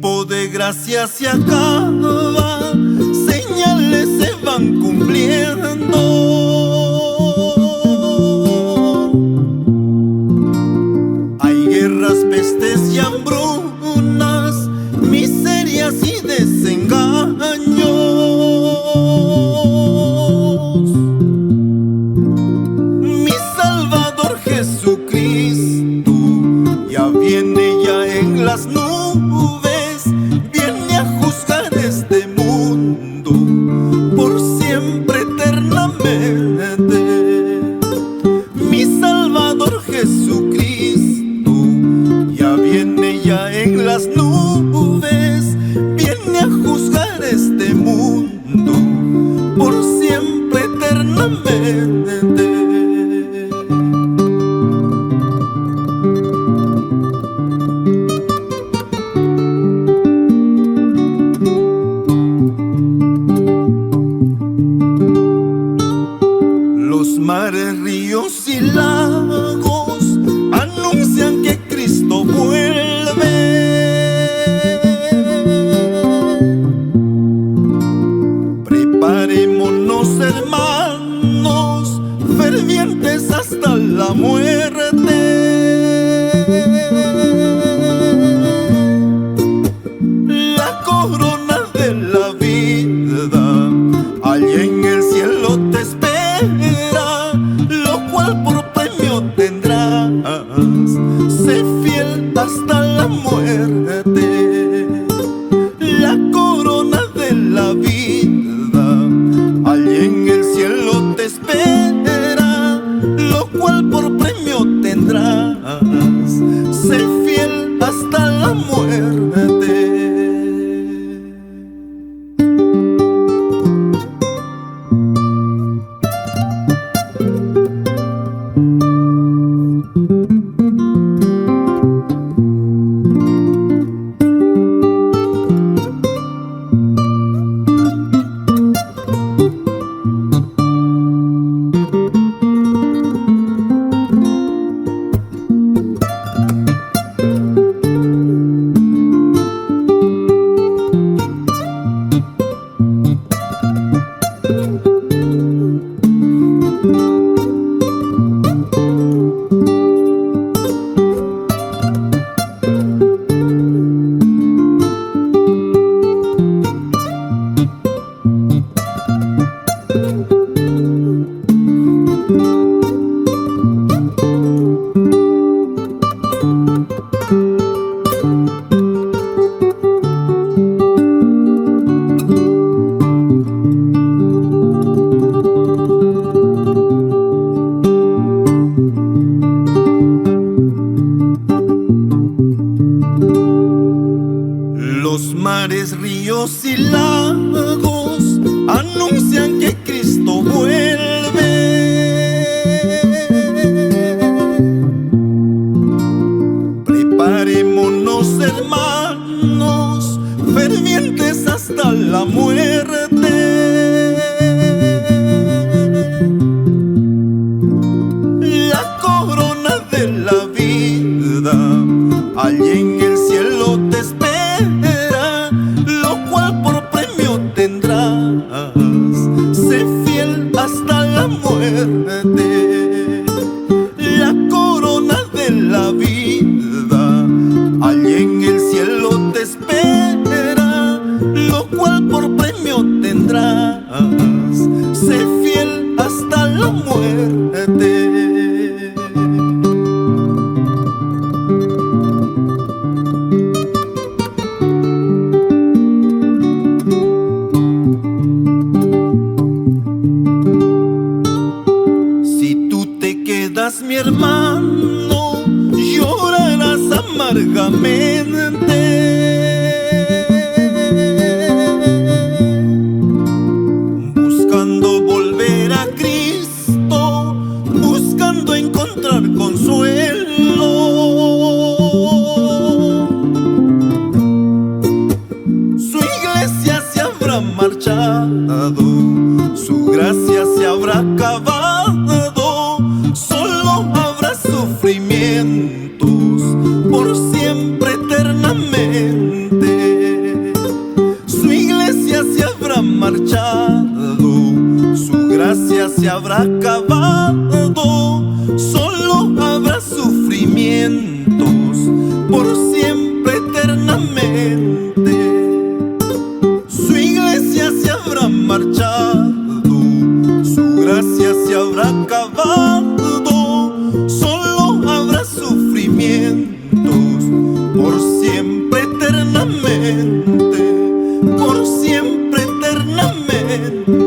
tiempo de gracia se acaba, señales se van cumpliendo. Hay guerras, pestes y hambrunas, miserias y desengaños. Mi Salvador Jesucristo ya viene ya en las nubes, viene a juzgar este mundo por siempre eternamente. Mi Salvador Jesucristo ya viene ya en las nubes, viene a juzgar este mundo por siempre eternamente. Mares, ríos y lagos anuncian que Cristo vuelve. Preparémonos, hermanos, fervientes hasta la muerte. La corona de la vida allá en el cielo te espera, lo cual por premio tendrás. Sé fiel hasta la muerte. La corona de la vida allá en el cielo te espera, lo cual por premio tendrás. Sé fiel hasta la muerte. Los mares, ríos y lagos anuncian que Cristo vuelve. Preparémonos, hermanos, fervientes hasta la muerte. La corona de la vida allá en el cielo te espera, lo cual por premio tendrás. Sé fiel hasta la muerte. La corona de la vida allá en el cielo te espera, lo cual por premio tendrás. Sé fiel hasta la muerte. Mi hermano, llorarás amargamente. Buscando volver a Cristo, buscando encontrar consuelo. Su iglesia se habrá marchado, su gracia se habrá acabado, solo habrá sufrimientos por siempre eternamente. eternamente. Su iglesia se habrá marchado, su gracia se habrá acabado, solo habrá sufrimientos por siempre eternamente, por siempre eternamente.